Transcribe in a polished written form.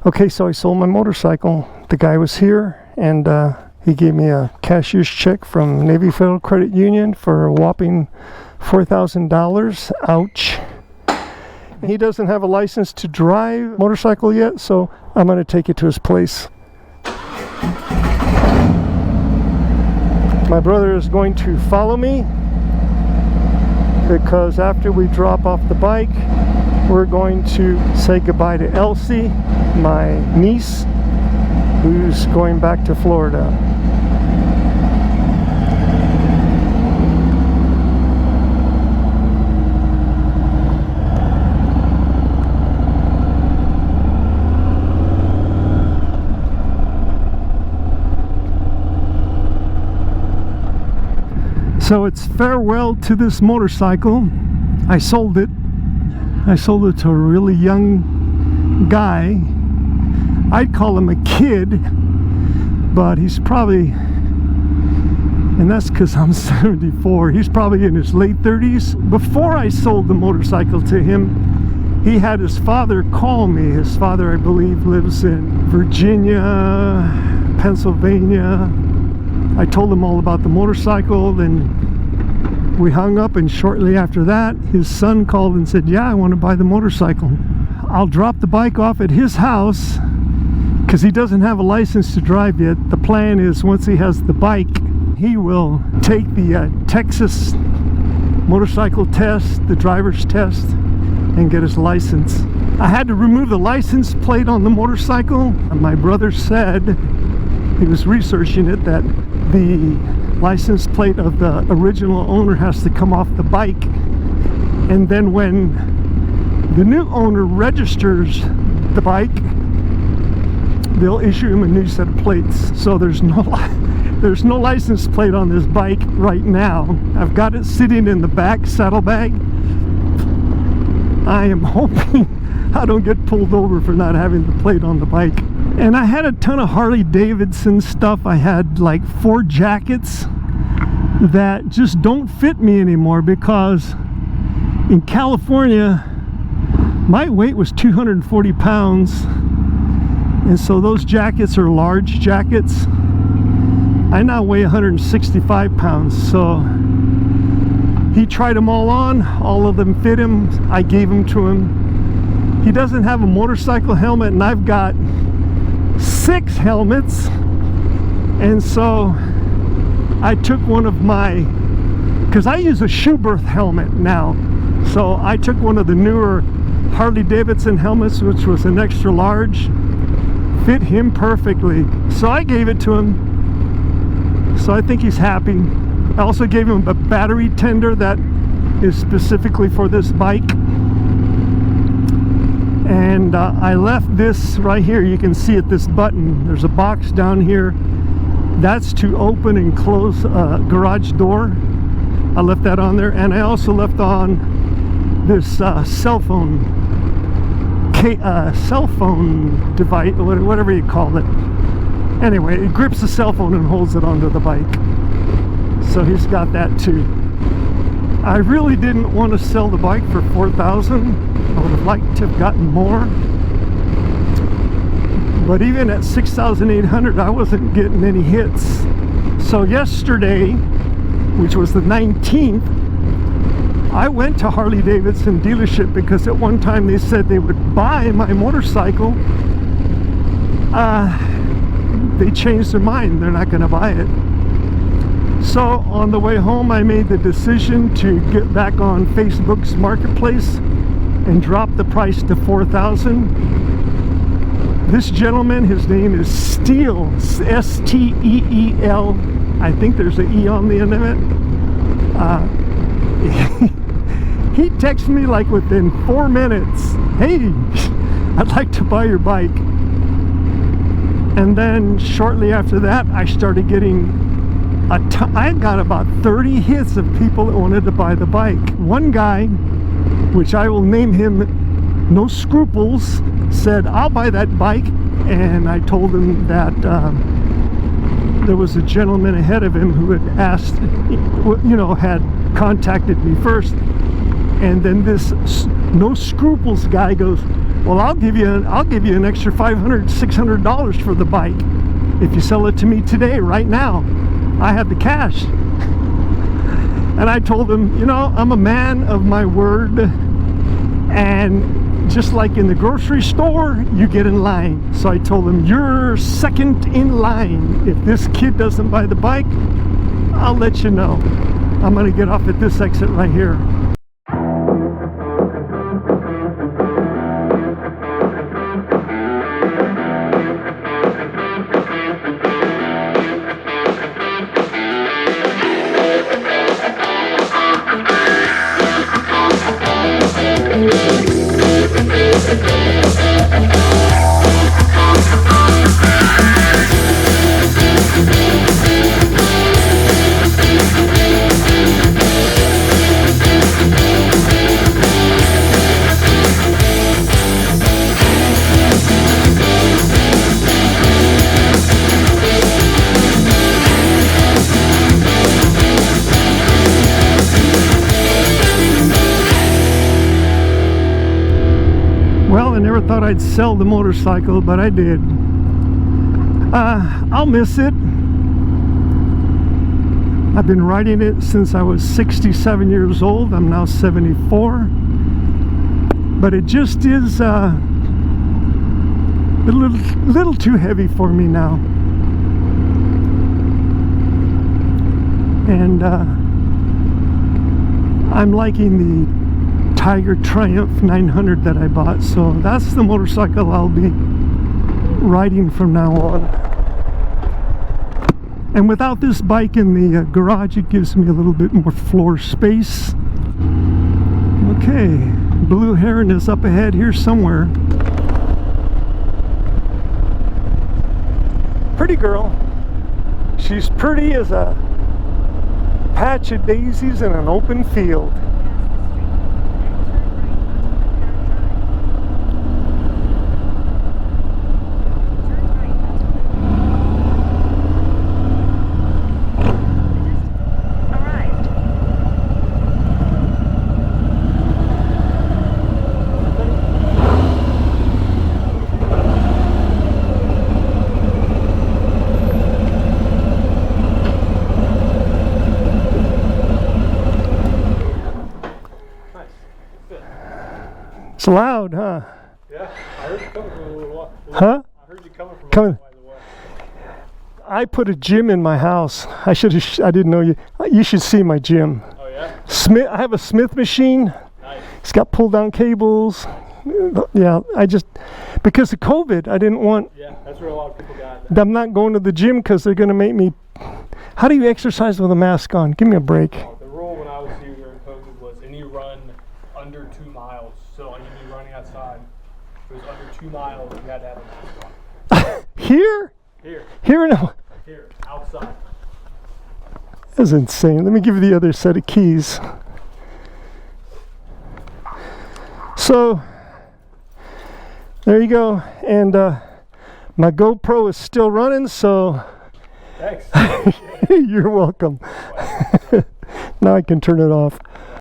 Okay, so I sold my motorcycle. The guy was here, and he gave me a cashier's check from Navy Federal Credit Union for a whopping $4,000. Ouch. He doesn't have a license to drive a motorcycle yet, so I'm going to take it to his place. My brother is going to follow me, because after we drop off the bike, we're going to say goodbye to Elsie, my niece, who's going back to Florida. So it's farewell to this motorcycle. I sold it. I sold it to a really young guy. I'd call him a kid, but he's probably, and that's because I'm 74, he's probably in his late 30s. Before I sold the motorcycle to him, he had his father call me. His father, I believe, lives in Virginia, Pennsylvania. I told him all about the motorcycle, then we hung up, and shortly after that, his son called and said, yeah, I want to buy the motorcycle. I'll drop the bike off at his house, because he doesn't have a license to drive yet. The plan is, once he has the bike, he will take the Texas motorcycle test, the driver's test, and get his license. I had to remove the license plate on the motorcycle. My brother said, he was researching it, that the license plate of the original owner has to come off the bike, and then when the new owner registers the bike, they'll issue him a new set of plates. So there's no license plate on this bike right now. I've got it sitting in the back saddlebag. I am hoping I don't get pulled over for not having the plate on the bike. And I had a ton of Harley Davidson stuff. I had like 4 jackets that just don't fit me anymore, because in California my weight was 240 pounds, and so those jackets are large jackets. I now weigh 165 pounds, so he tried them all on. All of them fit him. I gave them to him. He doesn't have a motorcycle helmet, and I've got 6 helmets, and so I took one of my, because I use a Schuberth helmet now, so I took one of the newer Harley Davidson helmets, which was an extra large, fit him perfectly, so I gave it to him. So I think he's happy. I also gave him a battery tender that is specifically for this bike. And I left this right here. You can see it, this button. There's a box down here. That's to open and close a garage door. I left that on there. And I also left on this cell phone device, whatever you call it. Anyway, it grips the cell phone and holds it onto the bike. So he's got that too. I really didn't want to sell the bike for $4,000. I would have liked to have gotten more, but even at $6,800 I wasn't getting any hits. So yesterday, which was the 19th, I went to Harley Davidson dealership, because at one time they said they would buy my motorcycle. They changed their mind. They're not going to buy it. So on the way home, I made the decision to get back on Facebook's marketplace and drop the price to $4,000. This gentleman, his name is Steel, S-T-E-E-L. I think there's an E on the end of it. He texted me like within 4 minutes, hey, I'd like to buy your bike. And then shortly after that, I started getting I got about 30 hits of people that wanted to buy the bike. One guy, which I will name him No Scruples, said, I'll buy that bike. And I told him that there was a gentleman ahead of him who had asked, had contacted me first. And then this No Scruples guy goes, Well, I'll give you an extra $500, $600 for the bike if you sell it to me today, right now. I have the cash. And I told him, you know, I'm a man of my word, and just like in the grocery store, you get in line. So I told him, you're second in line. If this kid doesn't buy the bike, I'll let you know. I'm gonna get off at this exit right here. Well, I never thought I'd sell the motorcycle, but I did. I'll miss it. I've been riding it since I was 67 years old. I'm now 74. But it just is a little too heavy for me now. And I'm liking the Tiger Triumph 900 that I bought, so that's the motorcycle I'll be riding from now on. And without this bike in the garage, it gives me a little bit more floor space. Okay, Blue Heron is up ahead here somewhere. Pretty girl. She's pretty as a patch of daisies in an open field. It's loud, huh? Yeah, I heard you coming from a little while. Huh? I heard you coming from a little while. I put a gym in my house. I didn't know you. You should see my gym. Oh yeah? I have a Smith machine. Nice. It's got pull down cables. Yeah, because of COVID, I didn't want. Yeah, that's where a lot of people got. I'm not going to the gym because they're going to make me. How do you exercise with a mask on? Give me a break. The rule when I was here during COVID was any run under 2 miles. So when you'd be running outside, if it was under 2 miles, you had to have a mask on. Here? Here no. Here, outside. That's insane. Let me give you the other set of keys. So, there you go. And my GoPro is still running, so Thanks. you're welcome. Now I can turn it off.